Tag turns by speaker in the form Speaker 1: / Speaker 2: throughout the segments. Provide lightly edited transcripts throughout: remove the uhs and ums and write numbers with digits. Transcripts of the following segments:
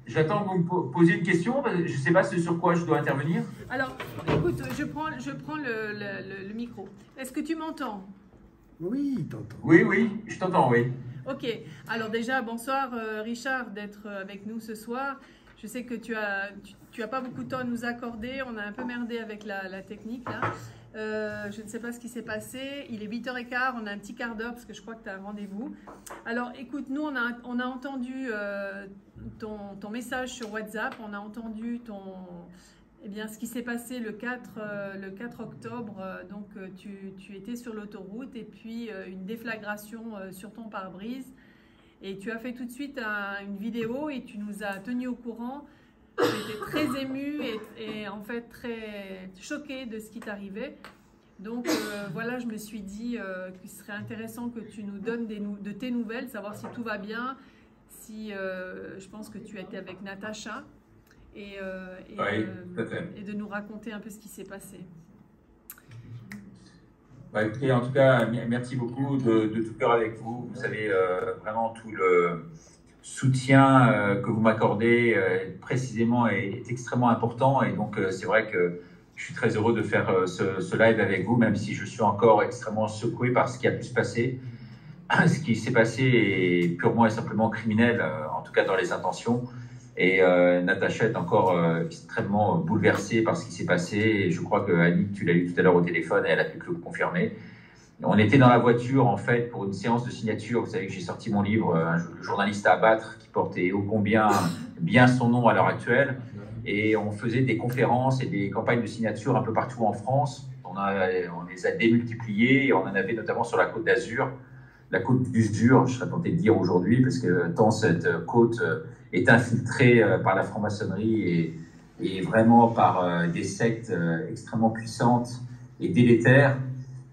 Speaker 1: J'attends que vous me posiez une question. Je ne sais pas sur quoi je dois intervenir.
Speaker 2: Alors, écoute, je prends le micro. Est-ce que tu m'entends?
Speaker 3: Oui, t'entends.
Speaker 1: Oui, oui, je t'entends, oui.
Speaker 2: Ok. Alors déjà, bonsoir Richard d'être avec nous ce soir. Je sais que tu as pas beaucoup de temps à nous accorder. On a un peu merdé avec la technique là. Je ne sais pas ce qui s'est passé. Il est 8h15, on a un petit quart d'heure parce que je crois que tu as un rendez-vous. Alors écoute, nous on a entendu ton message sur WhatsApp, on a entendu eh bien, ce qui s'est passé le 4 octobre. Donc tu étais sur l'autoroute et puis une déflagration sur ton pare-brise. Et tu as fait tout de suite une vidéo et tu nous as tenus au courant. J'étais très émue et en fait très choquée de ce qui t'arrivait. Donc voilà, je me suis dit qu'il serait intéressant que tu nous donnes de tes nouvelles, savoir si tout va bien. Je pense que tu étais avec Natacha et de nous raconter un peu ce qui s'est passé.
Speaker 1: Écoutez, en tout cas, merci beaucoup de tout cœur avec vous. Vous savez vraiment tout le soutien que vous m'accordez précisément est extrêmement important. Et donc, c'est vrai que je suis très heureux de faire ce live avec vous, même si je suis encore extrêmement secoué par ce qui a pu se passer. Ce qui s'est passé est purement et simplement criminel, en tout cas dans les intentions. Et Natacha est encore extrêmement bouleversée par ce qui s'est passé. Et je crois que Annick, tu l'as eu tout à l'heure au téléphone et elle a pu te le confirmer. On était dans la voiture en fait pour une séance de signature. Vous savez que j'ai sorti mon livre, Le journaliste à abattre, qui portait ô combien bien son nom à l'heure actuelle. Et on faisait des conférences et des campagnes de signature un peu partout en France. On les a démultipliées et on en avait notamment sur la Côte d'Azur. La côte d'Usure, je serais tenté de dire aujourd'hui, parce que tant cette côte est infiltrée par la franc-maçonnerie et vraiment par des sectes extrêmement puissantes et délétères.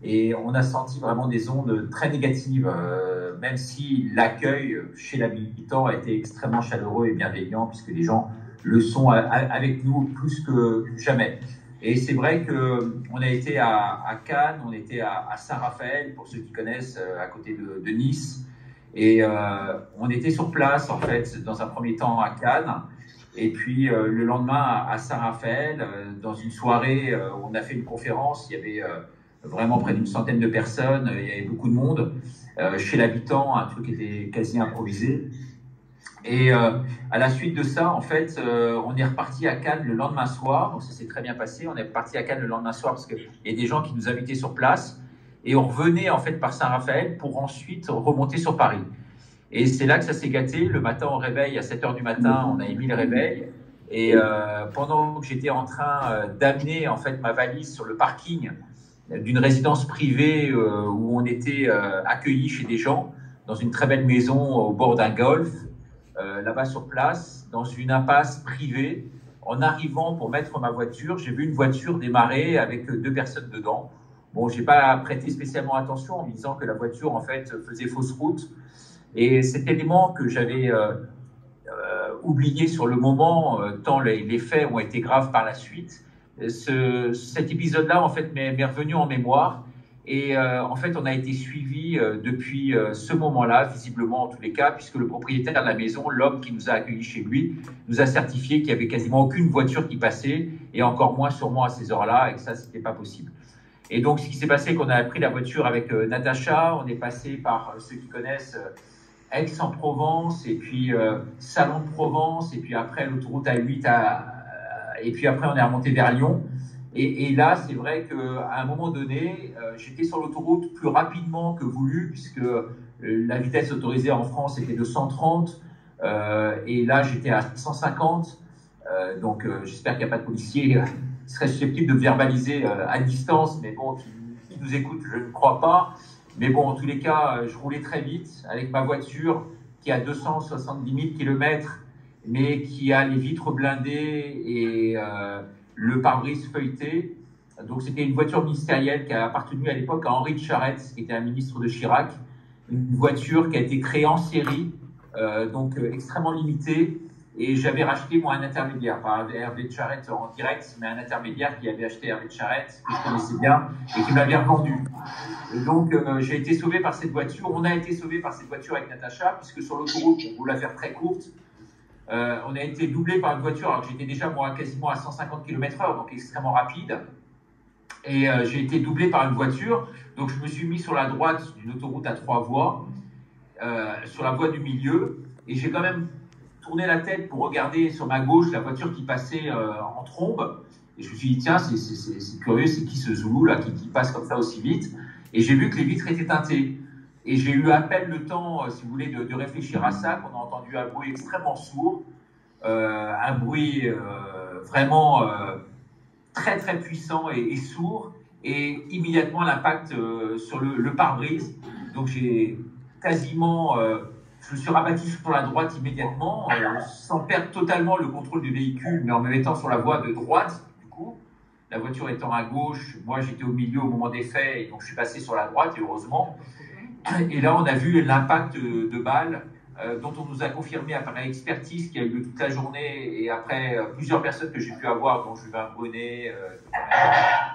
Speaker 1: Et on a senti vraiment des ondes très négatives, même si l'accueil chez l'habitant a été extrêmement chaleureux et bienveillant, puisque les gens le sont avec nous plus que jamais. Et c'est vrai qu'on a été à Cannes, on était à Saint-Raphaël, pour ceux qui connaissent, à côté de Nice. Et on était sur place, en fait, dans un premier temps à Cannes. Et puis le lendemain à Saint-Raphaël, dans une soirée où on a fait une conférence, il y avait vraiment près d'une centaine de personnes, il y avait beaucoup de monde. Chez l'habitant, un truc qui était quasi improvisé. Et à la suite de ça, en fait, on est reparti à Cannes le lendemain soir. Donc ça s'est très bien passé. On est reparti à Cannes le lendemain soir parce qu'il y a des gens qui nous invitaient sur place. Et on revenait en fait par Saint-Raphaël pour ensuite remonter sur Paris. Et c'est là que ça s'est gâté. Le matin au réveil, à 7h du matin, on a émis le réveil. Et pendant que j'étais en train d'amener en fait ma valise sur le parking d'une résidence privée où on était accueillis chez des gens dans une très belle maison au bord d'un golfe, là-bas sur place, dans une impasse privée. En arrivant pour mettre ma voiture, j'ai vu une voiture démarrer avec 2 personnes dedans. Bon, j'ai pas prêté spécialement attention en me disant que la voiture, en fait, faisait fausse route. Et cet élément que j'avais oublié sur le moment, tant les faits ont été graves par la suite, cet épisode-là, en fait, m'est revenu en mémoire. Et en fait, on a été suivis depuis ce moment-là, visiblement en tous les cas, puisque le propriétaire de la maison, l'homme qui nous a accueillis chez lui, nous a certifié qu'il n'y avait quasiment aucune voiture qui passait, et encore moins sûrement à ces heures-là, et que ça, c'était pas possible. Et donc, ce qui s'est passé, c'est qu'on a pris la voiture avec Natacha, on est passé par ceux qui connaissent Aix-en-Provence, et puis Salon de Provence, et puis après l'autoroute A8, et puis après on est remonté vers Lyon. Et là, c'est vrai qu'à un moment donné, j'étais sur l'autoroute plus rapidement que voulu, puisque la vitesse autorisée en France était de 130, et là j'étais à 150. Donc j'espère qu'il n'y a pas de policiers qui seraient susceptibles de verbaliser à distance, mais bon, qui nous écoutent, je ne crois pas. Mais bon, en tous les cas, je roulais très vite avec ma voiture qui a 270 000 km, mais qui a les vitres blindées et le pare-brise feuilleté. Donc c'était une voiture ministérielle qui a appartenu à l'époque à Henri de Charette, qui était un ministre de Chirac. Une voiture qui a été créée en série, donc extrêmement limitée. Et j'avais racheté, moi, un intermédiaire, pas Hervé de Charette en direct, mais un intermédiaire qui avait acheté Hervé de Charette, que je connaissais bien, et qui m'avait revendu. Et donc, j'ai été sauvé par cette voiture. On a été sauvé par cette voiture avec Natacha, puisque sur l'autoroute, pour vous la faire très courte, On a été doublé par une voiture, alors que j'étais déjà moi quasiment à 150 km/h, donc extrêmement rapide. Et j'ai été doublé par une voiture, donc je me suis mis sur la droite d'une autoroute à 3 voies, sur la voie du milieu, et j'ai quand même tourné la tête pour regarder sur ma gauche la voiture qui passait en trombe. Et je me suis dit, tiens, c'est curieux, c'est qui ce Zoulou là qui passe comme ça aussi vite? Et j'ai vu que les vitres étaient teintées. Et j'ai eu à peine le temps, si vous voulez, de réfléchir à ça, qu'on a entendu un bruit extrêmement sourd, un bruit vraiment très très puissant et sourd, et immédiatement l'impact sur le pare-brise. Donc j'ai quasiment, je me suis rabattu sur la droite immédiatement, sans perdre totalement le contrôle du véhicule, mais en me mettant sur la voie de droite. Du coup, la voiture étant à gauche, moi j'étais au milieu au moment des faits, et donc je suis passé sur la droite, et heureusement. Et là, on a vu l'impact de balles dont on nous a confirmé après l'expertise qui a eu lieu toute la journée, et après plusieurs personnes que j'ai pu avoir, dont Julien Bonnet,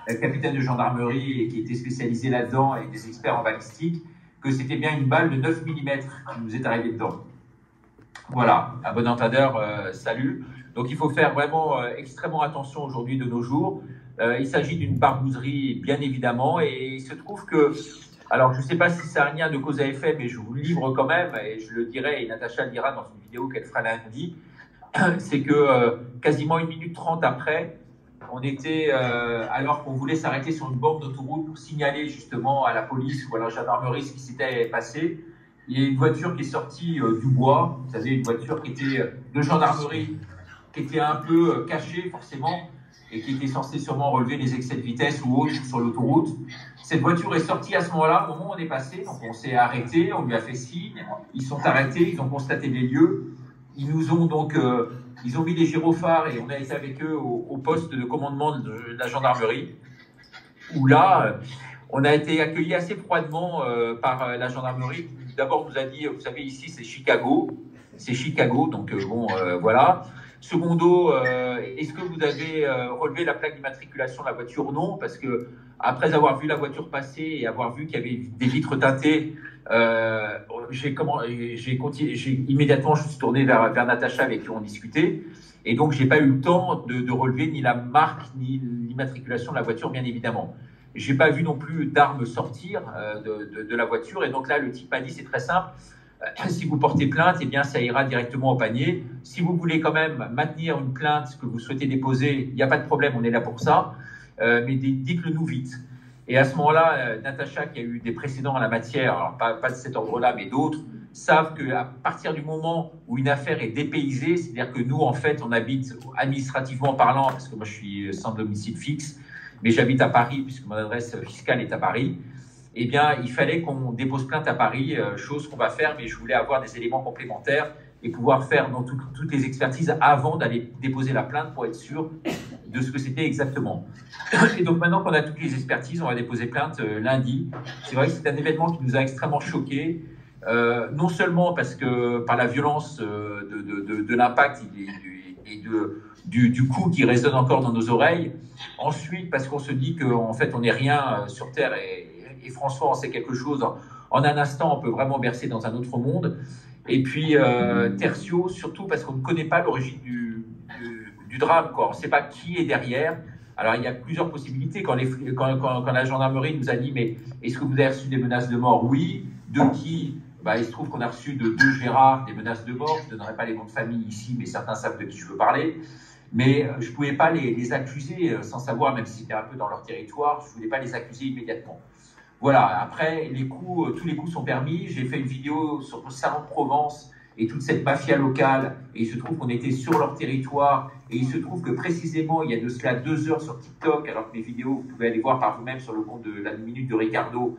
Speaker 1: le capitaine de gendarmerie et qui était spécialisé là-dedans, et des experts en balistique, que c'était bien une balle de 9 mm qui nous est arrivée dedans. Voilà, à bon entendeur, salut. Donc il faut faire vraiment extrêmement attention aujourd'hui de nos jours. Il s'agit d'une barbouzerie, bien évidemment, et il se trouve que, alors je ne sais pas si c'est un lien de cause à effet, mais je vous le livre quand même, et je le dirai, et Natacha le dira dans une vidéo qu'elle fera lundi, c'est que quasiment 1 minute 30 après, on était, alors qu'on voulait s'arrêter sur une borne d'autoroute pour signaler justement à la police ou à la gendarmerie ce qui s'était passé, il y a une voiture qui est sortie du bois, vous savez, une voiture qui était de gendarmerie, qui était un peu cachée forcément, et qui était censée sûrement relever les excès de vitesse ou autre sur l'autoroute. Cette voiture est sortie à ce moment-là, au moment où on est passé, donc on s'est arrêté, on lui a fait signe, ils sont arrêtés, ils ont constaté les lieux, ils nous ont donc, ils ont mis les gyrophares et on a été avec eux au poste de commandement de la gendarmerie, où là, on a été accueillis assez froidement par la gendarmerie. D'abord, on nous a dit, vous savez, ici c'est Chicago, donc bon, voilà. Secondo, est-ce que vous avez relevé la plaque d'immatriculation de la voiture? Non, parce que après avoir vu la voiture passer et avoir vu qu'il y avait des vitres teintées, immédiatement je suis tourné vers Natacha avec qui on discutait, et donc j'ai pas eu le temps de relever ni la marque ni l'immatriculation de la voiture, bien évidemment. J'ai pas vu non plus d'armes sortir de la voiture, et donc là le type m'a dit c'est très simple. Si vous portez plainte, eh bien, ça ira directement au panier. Si vous voulez quand même maintenir une plainte que vous souhaitez déposer, il n'y a pas de problème, on est là pour ça. Mais dites-le nous vite. Et à ce moment-là, Natacha, qui a eu des précédents en la matière, alors pas de cet ordre-là, mais d'autres, savent qu'à partir du moment où une affaire est dépaysée, c'est-à-dire que nous, en fait, on habite administrativement parlant, parce que moi, je suis sans domicile fixe, mais j'habite à Paris, puisque mon adresse fiscale est à Paris. Eh bien, il fallait qu'on dépose plainte à Paris, chose qu'on va faire, mais je voulais avoir des éléments complémentaires et pouvoir faire dans toutes les expertises avant d'aller déposer la plainte pour être sûr de ce que c'était exactement. Et donc maintenant qu'on a toutes les expertises, on va déposer plainte lundi. C'est vrai que c'est un événement qui nous a extrêmement choqués, non seulement parce que par la violence de l'impact et du coup qui résonne encore dans nos oreilles, ensuite parce qu'on se dit qu'en fait on n'est rien sur Terre, et François en sait quelque chose. En un instant, on peut vraiment bercer dans un autre monde. Et puis, tertio, surtout parce qu'on ne connaît pas l'origine du drame, quoi. On ne sait pas qui est derrière. Alors, il y a plusieurs possibilités. Quand la gendarmerie nous a dit « Mais est-ce que vous avez reçu des menaces de mort ?» Oui. De qui? Il se trouve qu'on a reçu de 2 Gérard des menaces de mort. Je ne donnerai pas les noms de famille ici, mais certains savent de qui je veux parler. Mais je ne pouvais pas les accuser sans savoir, même si c'était un peu dans leur territoire, je ne voulais pas les accuser immédiatement. Voilà, après, tous les coups sont permis. J'ai fait une vidéo sur le Salon de Provence et toute cette mafia locale. Et il se trouve qu'on était sur leur territoire. Et il se trouve que précisément, il y a de cela 2 heures sur TikTok, alors que mes vidéos, vous pouvez aller voir par vous-même sur le compte de la Minute de Ricardo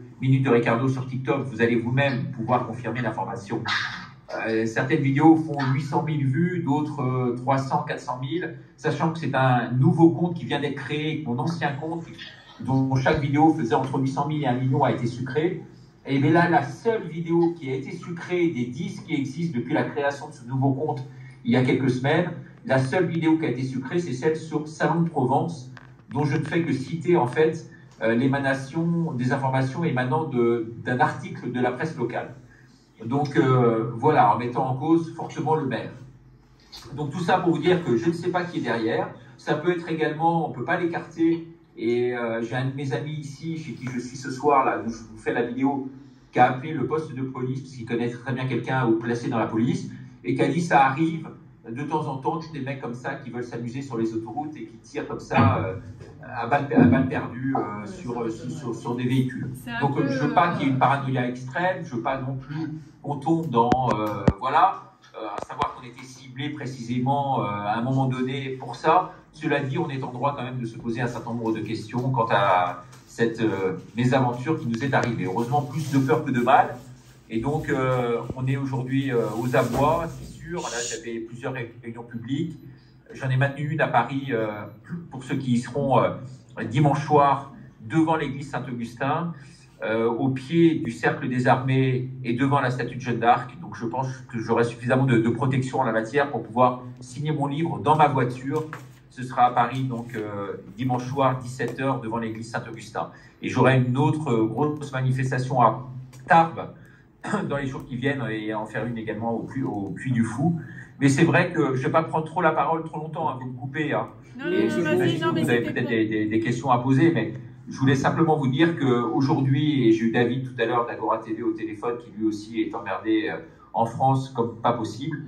Speaker 1: sur TikTok. Vous allez vous-même pouvoir confirmer l'information. Certaines vidéos font 800 000 vues, d'autres 300, 400 000, sachant que c'est un nouveau compte qui vient d'être créé, mon ancien compte, dont chaque vidéo faisait entre 800 000 et 1 million, a été sucrée. Et bien là, la seule vidéo qui a été sucrée des 10 qui existent depuis la création de ce nouveau compte il y a quelques semaines, la seule vidéo qui a été sucrée, c'est celle sur Salon de Provence, dont je ne fais que citer en fait l'émanation des informations émanant d'un article de la presse locale. Donc voilà, en mettant en cause fortement le maire. Donc tout ça pour vous dire que je ne sais pas qui est derrière. Ça peut être également, on ne peut pas l'écarter. Et j'ai un de mes amis ici, chez qui je suis ce soir, là, où je vous fais la vidéo, qui a appelé le poste de police, parce qu'il connaît très bien quelqu'un ou placé dans la police, et qui a dit ça arrive de temps en temps, des mecs comme ça qui veulent s'amuser sur les autoroutes et qui tirent comme ça à balles perdues sur des véhicules. Donc je ne veux pas qu'il y ait une paranoïa extrême, je ne veux pas non plus qu'on tombe dans, à savoir qu'on était ciblé précisément à un moment donné pour ça. Cela dit, on est en droit quand même de se poser un certain nombre de questions quant à cette mésaventure qui nous est arrivée. Heureusement, plus de peur que de mal. Et donc, on est aujourd'hui aux abois, c'est sûr. Là, j'avais plusieurs réunions publiques. J'en ai maintenu une à Paris pour ceux qui y seront dimanche soir devant l'église Saint-Augustin, au pied du cercle des armées et devant la statue de Jeanne d'Arc. Donc, je pense que j'aurai suffisamment de protection en la matière pour pouvoir signer mon livre dans ma voiture. Ce sera à Paris, donc dimanche soir, 17h, devant l'église Saint-Augustin. Et j'aurai une autre grosse manifestation à Tarbes dans les jours qui viennent et en faire une également au Puy du Fou. Mais c'est vrai que je ne vais pas prendre trop la parole trop longtemps, vous me coupez.
Speaker 2: Non, vous
Speaker 1: avez peut-être des questions à poser, mais je voulais simplement vous dire qu'aujourd'hui, et j'ai eu David tout à l'heure d'Agora TV au téléphone, qui lui aussi est emmerdé en France comme pas possible.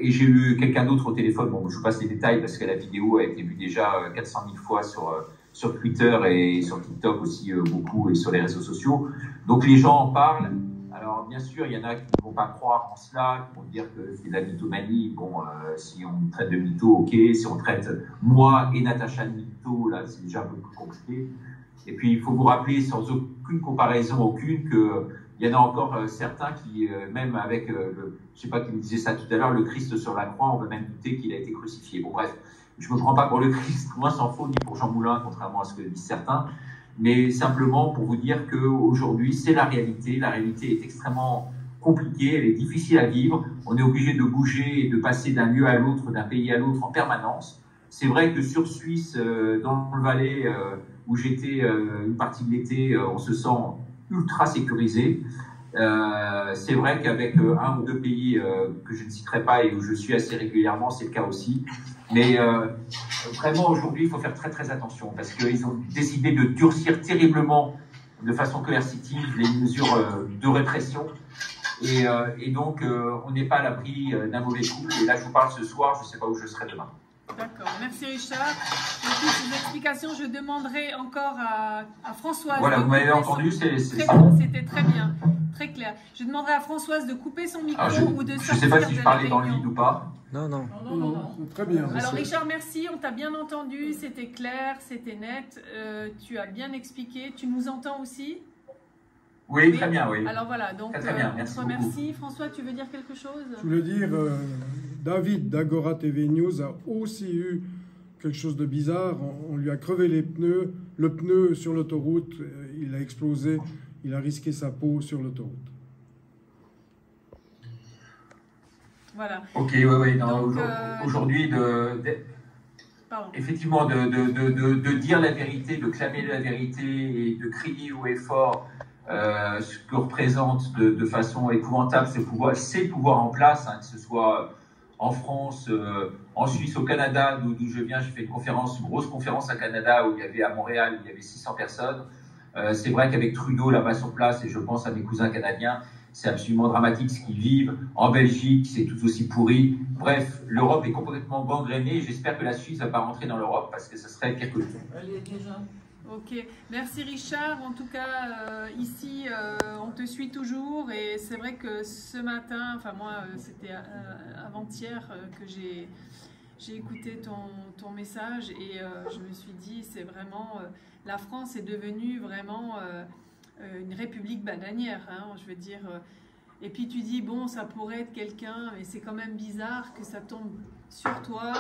Speaker 1: Et j'ai eu quelqu'un d'autre au téléphone, bon, je vous passe les détails parce que la vidéo a été vue déjà 400 000 fois sur Twitter et sur TikTok aussi beaucoup et sur les réseaux sociaux. Donc les gens en parlent. Alors bien sûr, il y en a qui ne vont pas croire en cela, qui vont dire que c'est de la mythomanie. Bon, si on me traite de mytho, ok. Si on traite moi et Natacha de mytho, là c'est déjà un peu plus compliqué. Et puis il faut vous rappeler sans aucune comparaison, aucune, que il y en a encore certains qui, même avec, je ne sais pas qui me disait ça tout à l'heure, le Christ sur la croix, on peut même douter qu'il a été crucifié. Bon bref, je ne me prends pas pour le Christ, moi s'en faut, ni pour Jean Moulin, contrairement à ce que disent certains, mais simplement pour vous dire qu'aujourd'hui, c'est la réalité. La réalité est extrêmement compliquée, elle est difficile à vivre. On est obligé de bouger et de passer d'un lieu à l'autre, d'un pays à l'autre en permanence. C'est vrai que sur Suisse, dans le Valais, où j'étais une partie de l'été, on se sent ultra sécurisé. C'est vrai qu'avec un ou deux pays que je ne citerai pas et où je suis assez régulièrement, c'est le cas aussi. Mais vraiment, aujourd'hui, il faut faire très très attention parce qu'ils ont décidé de durcir terriblement, de façon coercitive, les mesures de répression. Et donc, on n'est pas à l'abri d'un mauvais coup. Et là, je vous parle ce soir, je ne sais pas où je serai demain.
Speaker 2: D'accord, merci Richard. Pour toutes ces explications, je demanderai encore à Françoise.
Speaker 1: Voilà, vous m'avez entendu,
Speaker 2: c'était très bien, très clair. Je demanderai à Françoise de couper son micro ou de sortir.
Speaker 1: Je ne sais pas si je parlais dans le vide ou pas.
Speaker 3: Non, très bien.
Speaker 2: Alors Richard, merci, on t'a bien entendu, c'était clair, c'était net, tu as bien expliqué. Tu nous entends aussi?
Speaker 1: Oui, très bien, oui.
Speaker 2: Alors voilà, donc
Speaker 1: très bien,
Speaker 2: on te remercie. François, tu veux dire quelque chose?
Speaker 3: Je voulais dire, David d'Agora TV News a aussi eu quelque chose de bizarre. On lui a crevé les pneus. Le pneu sur l'autoroute, il a explosé. Il a risqué sa peau sur l'autoroute.
Speaker 2: Voilà.
Speaker 1: Ok, oui. Aujourd'hui, effectivement, de dire la vérité, de clamer la vérité et de crier haut et fort ce que représente de façon épouvantable ces pouvoirs en place, hein, que ce soit en France, en Suisse, au Canada, d'où je viens. J'ai fait une grosse conférence à Canada où il y avait à Montréal, où il y avait 600 personnes. C'est vrai qu'avec Trudeau là-bas sur place, et je pense à mes cousins canadiens, c'est absolument dramatique ce qu'ils vivent. En Belgique, c'est tout aussi pourri. Bref, l'Europe est complètement gangrénée. J'espère que la Suisse ne va pas rentrer dans l'Europe parce que ça serait quelque chose.
Speaker 2: Elle est déjà. Ok, merci Richard. En tout cas, ici, on te suit toujours et c'est vrai que ce matin, enfin moi, c'était avant-hier que j'ai écouté ton message et je me suis dit, c'est vraiment, la France est devenue vraiment une république bananière, hein, je veux dire. Et puis tu dis, bon, ça pourrait être quelqu'un, mais c'est quand même bizarre que ça tombe sur toi.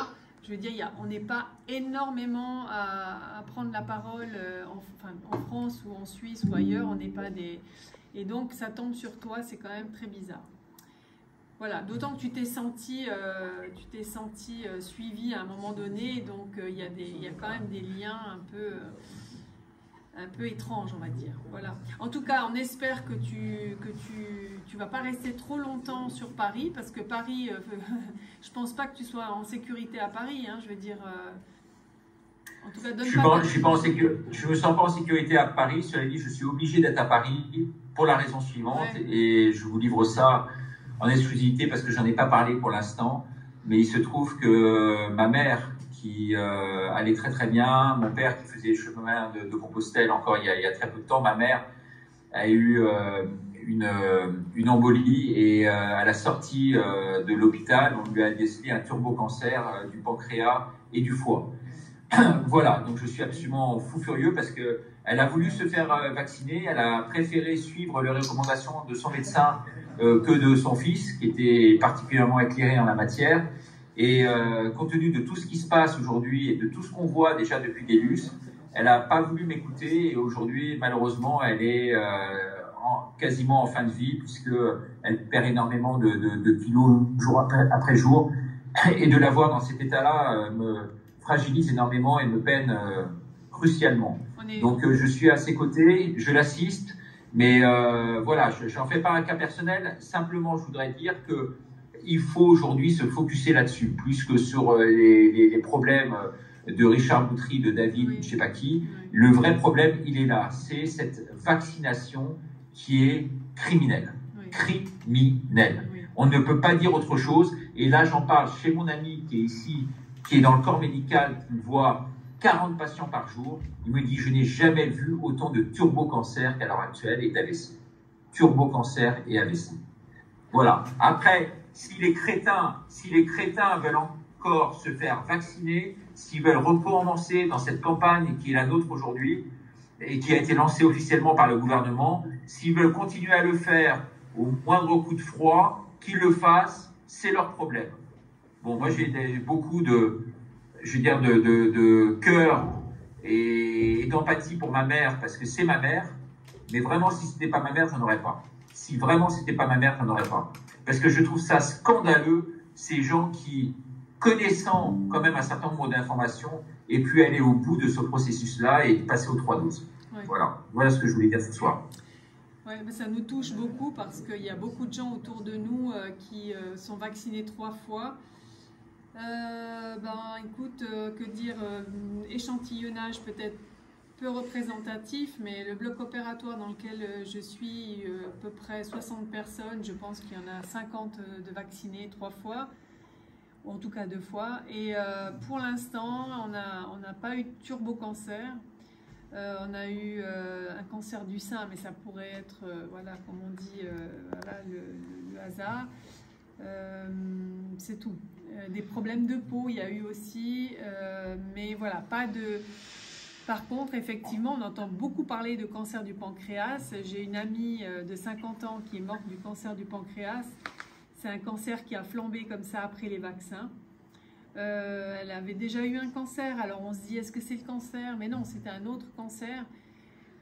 Speaker 2: Je veux dire, on n'est pas énormément à prendre la parole en France ou en Suisse ou ailleurs. On n'est pas des... Et donc, ça tombe sur toi, c'est quand même très bizarre. Voilà, d'autant que tu t'es senti suivi à un moment donné. Donc, il y a quand même des liens un peu... un peu étrange, on va dire. Voilà. En tout cas, on espère que tu vas pas rester trop longtemps sur Paris, parce que Paris, je pense pas que tu sois en sécurité à Paris, hein, je veux dire. En tout cas, donne
Speaker 1: je me sens pas en sécurité à Paris. Cela dit, je suis obligé d'être à Paris pour la raison suivante, et je vous livre ça en exclusivité parce que j'en ai pas parlé pour l'instant. Mais il se trouve que ma mère, qui allait très très bien, mon père qui faisait le chemin de Compostelle encore il y a très peu de temps, ma mère a eu une embolie, et à la sortie de l'hôpital, on lui a décelé un turbocancer du pancréas et du foie. Voilà, donc je suis absolument fou furieux parce qu'elle a voulu se faire vacciner, elle a préféré suivre les recommandations de son médecin que de son fils, qui était particulièrement éclairé en la matière. Et compte tenu de tout ce qui se passe aujourd'hui et de tout ce qu'on voit déjà depuis des lustres, elle n'a pas voulu m'écouter, et aujourd'hui, malheureusement, elle est quasiment en fin de vie, puisqu'elle perd énormément de kilos jour après jour. Et de la voir dans cet état-là me fragilise énormément et me peine crucialement. Donc je suis à ses côtés, je l'assiste, mais voilà, je n'en fais pas un cas personnel. Simplement, je voudrais dire qu'il faut aujourd'hui se focuser là-dessus, plus que sur les problèmes de Richard Boutry, de David, je ne sais pas qui. Le vrai problème, il est là, c'est cette vaccination qui est criminelle. Criminelle. On ne peut pas dire autre chose. Et là, j'en parle chez mon ami qui est ici, qui est dans le corps médical, qui voit 40 patients par jour. Il me dit, je n'ai jamais vu autant de turbocancer qu'à l'heure actuelle et d'AVC. Turbocancer et AVC. Voilà. Après, si les crétins veulent encore se faire vacciner, s'ils veulent recommencer dans cette campagne qui est la nôtre aujourd'hui et qui a été lancée officiellement par le gouvernement, s'ils veulent continuer à le faire au moindre coup de froid, qu'ils le fassent, c'est leur problème. Bon, moi j'ai beaucoup de cœur et d'empathie pour ma mère, parce que c'est ma mère, mais vraiment si ce n'était pas ma mère, j'en aurais pas. Si vraiment ce n'était pas ma mère, j'en aurais pas. Parce que je trouve ça scandaleux, ces gens qui, connaissant quand même un certain nombre d'informations, aient pu aller au bout de ce processus-là et passer aux 3 doses. Voilà ce que je voulais dire ce soir.
Speaker 2: Ouais, mais ça nous touche beaucoup parce qu'il y a beaucoup de gens autour de nous qui sont vaccinés 3 fois. Écoute, que dire, échantillonnage peut-être peu représentatif, mais le bloc opératoire dans lequel je suis, à peu près 60 personnes, je pense qu'il y en a 50 de vaccinés 3 fois, ou en tout cas 2 fois. Et pour l'instant, on n'a pas eu de turbocancer. On a eu un cancer du sein, mais ça pourrait être, voilà, comme on dit, voilà, le hasard. C'est tout. Des problèmes de peau, il y a eu aussi, mais voilà, pas de... Par contre, effectivement, on entend beaucoup parler de cancer du pancréas. J'ai une amie de 50 ans qui est morte du cancer du pancréas. C'est un cancer qui a flambé comme ça après les vaccins. Elle avait déjà eu un cancer, alors on se dit est-ce que c'est le cancer? Mais non, c'était un autre cancer.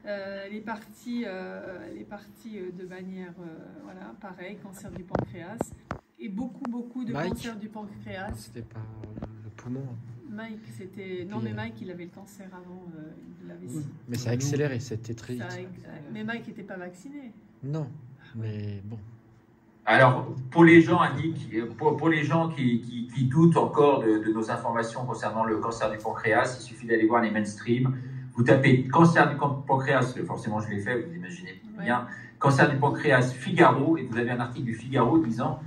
Speaker 2: Elle est partie de manière, voilà, pareil, cancer du pancréas. Et beaucoup de cancer du pancréas.
Speaker 4: C'était pas le poumon.
Speaker 2: Mike, c'était... Non, mais Mike, il avait le cancer avant de l'AVC.
Speaker 4: Mais ça a accéléré, c'était très vite.
Speaker 2: Mais Mike n'était pas vacciné.
Speaker 4: Non, mais bon.
Speaker 1: Alors, pour les gens qui doutent encore de nos informations concernant le cancer du pancréas, il suffit d'aller voir les mainstream. Vous tapez cancer du pancréas, forcément je l'ai fait, vous imaginez bien, cancer du pancréas Figaro, et vous avez un article du Figaro disant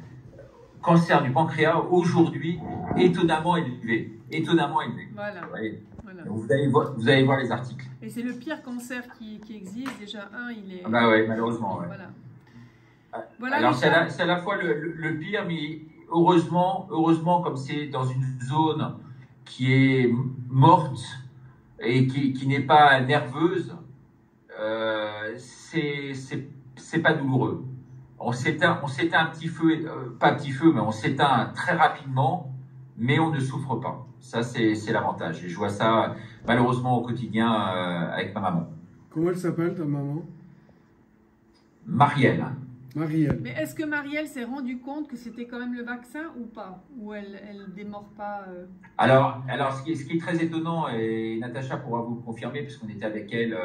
Speaker 1: cancer du pancréas aujourd'hui étonnamment élevé. Étonnamment élevé.
Speaker 2: Voilà.
Speaker 1: Voilà. Vous allez voir les articles.
Speaker 2: Et c'est le pire cancer qui existe. Déjà, il est...
Speaker 1: Ah bah ouais, malheureusement. Ouais.
Speaker 2: Voilà. Voilà.
Speaker 1: Alors, c'est à la fois le pire, mais heureusement, comme c'est dans une zone qui est morte et qui n'est pas nerveuse, c'est pas douloureux. On s'éteint un petit feu, pas petit feu, mais on s'éteint très rapidement, mais on ne souffre pas. Ça, c'est l'avantage. Et je vois ça, malheureusement, au quotidien avec ma maman.
Speaker 3: Comment elle s'appelle, ta maman?
Speaker 1: Marielle.
Speaker 3: Marielle.
Speaker 2: Mais est-ce que Marielle s'est rendue compte que c'était quand même le vaccin ou pas? Ou elle démord pas
Speaker 1: Alors ce qui est très étonnant, et Natacha pourra vous le confirmer, puisqu'on était avec elle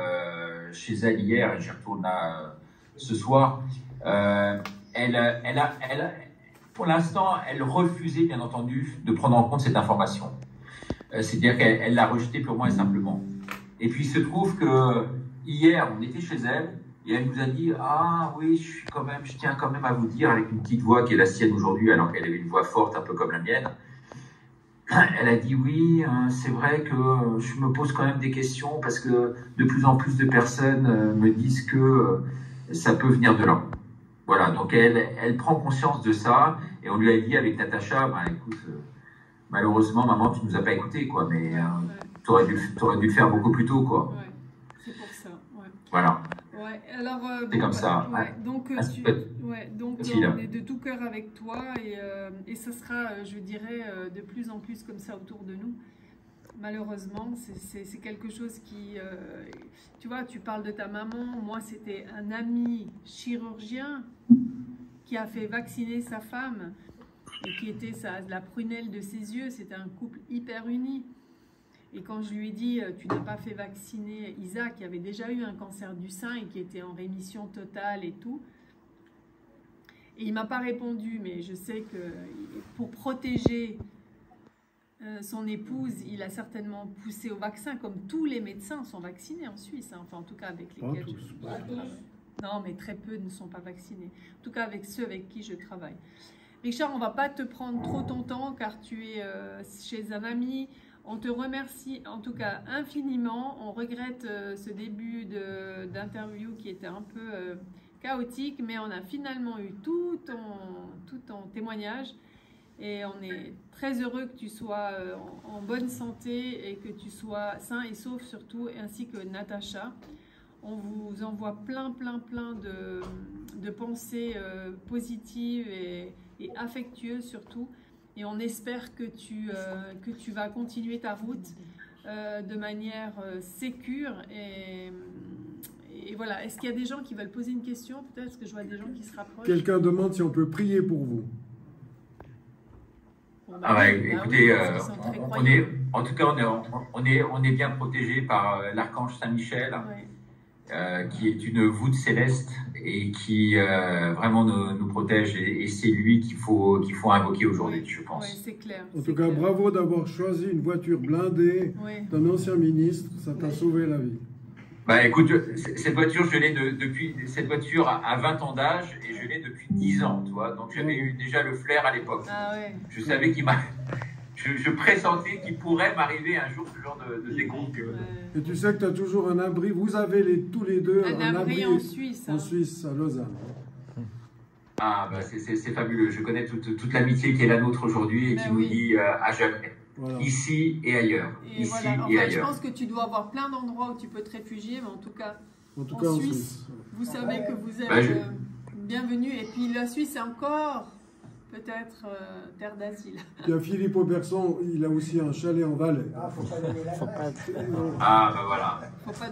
Speaker 1: chez elle hier, et j'y retourne là ce soir, pour l'instant, elle refusait, bien entendu, de prendre en compte cette information. C'est-à-dire qu'elle l'a rejetée purement et simplement. Et puis, il se trouve que hier, on était chez elle, et elle nous a dit « Ah oui, je tiens quand même à vous dire », avec une petite voix qui est la sienne aujourd'hui, alors qu'elle avait une voix forte, un peu comme la mienne. Elle a dit « Oui, c'est vrai que je me pose quand même des questions, parce que de plus en plus de personnes me disent que ça peut venir de là. » Voilà, donc elle prend conscience de ça, et on lui a dit avec Natacha, bah, écoute, malheureusement, maman, tu nous as pas écouté, quoi, mais t'aurais dû le faire beaucoup plus tôt, quoi.
Speaker 2: Ouais, c'est pour ça, ouais.
Speaker 1: Voilà.
Speaker 2: Ouais, alors,
Speaker 1: c'est comme ça.
Speaker 2: Ouais, donc, donc on est de tout cœur avec toi, et ça sera, je dirais, de plus en plus comme ça autour de nous. Malheureusement, c'est quelque chose qui... tu vois, tu parles de ta maman. Moi, c'était un ami chirurgien qui a fait vacciner sa femme et qui était la prunelle de ses yeux. C'était un couple hyper uni. Et quand je lui ai dit, tu n'as pas fait vacciner Isaac, qui avait déjà eu un cancer du sein et qui était en rémission totale et tout. Et il ne m'a pas répondu, mais je sais que pour protéger... son épouse, il a certainement poussé au vaccin, comme tous les médecins sont vaccinés en Suisse, hein. Enfin en tout cas avec lesquels je travaille. Non, mais très peu ne sont pas vaccinés. En tout cas avec ceux avec qui je travaille. Richard, on ne va pas te prendre trop ton temps car tu es chez un ami. On te remercie en tout cas infiniment. On regrette ce début d'interview qui était un peu chaotique, mais on a finalement eu tout ton témoignage. Et on est très heureux que tu sois en bonne santé et que tu sois sain et sauf surtout, ainsi que Natacha. On vous envoie plein de pensées positives et affectueuses surtout. Et on espère que tu vas continuer ta route de manière sécure. Et voilà, est-ce qu'il y a des gens qui veulent poser une question? Peut-être que je vois des gens qui se rapprochent.
Speaker 3: Quelqu'un demande si on peut prier pour vous.
Speaker 1: Ah ouais, écoutez, en tout cas, on est bien protégé par l'archange Saint-Michel, qui est une voûte céleste et qui vraiment nous protège. Et c'est lui qu'il faut invoquer aujourd'hui, je pense.
Speaker 2: Oui, c'est clair.
Speaker 3: En tout cas, bravo d'avoir choisi une voiture blindée d'un ancien ministre. Ça t'a sauvé la vie.
Speaker 1: Bah écoute, cette voiture, je l'ai depuis, cette voiture a 20 ans d'âge et je l'ai depuis 10 ans, tu vois. Donc j'avais eu déjà le flair à l'époque.
Speaker 2: Ah ouais.
Speaker 1: Je savais je pressentais qu'il pourrait m'arriver un jour ce genre de déconvenue.
Speaker 3: Et tu sais que tu as toujours un abri. Vous avez tous les deux
Speaker 2: un abri en Suisse.
Speaker 3: En Suisse, à Lausanne.
Speaker 1: Ah bah c'est fabuleux. Je connais toute l'amitié qui est la nôtre aujourd'hui et qui nous dit à jamais. Voilà. Ici et ailleurs.
Speaker 2: Et ici voilà. Enfin, et ailleurs. Je pense que tu dois avoir plein d'endroits où tu peux te réfugier, mais en tout cas, en Suisse, vous savez que vous êtes bienvenus. Et puis la Suisse, c'est encore peut-être terre d'asile.
Speaker 3: Il y a Philippe Auberson, il a aussi un chalet en Valais.
Speaker 1: Ah bah voilà.
Speaker 2: Faut pas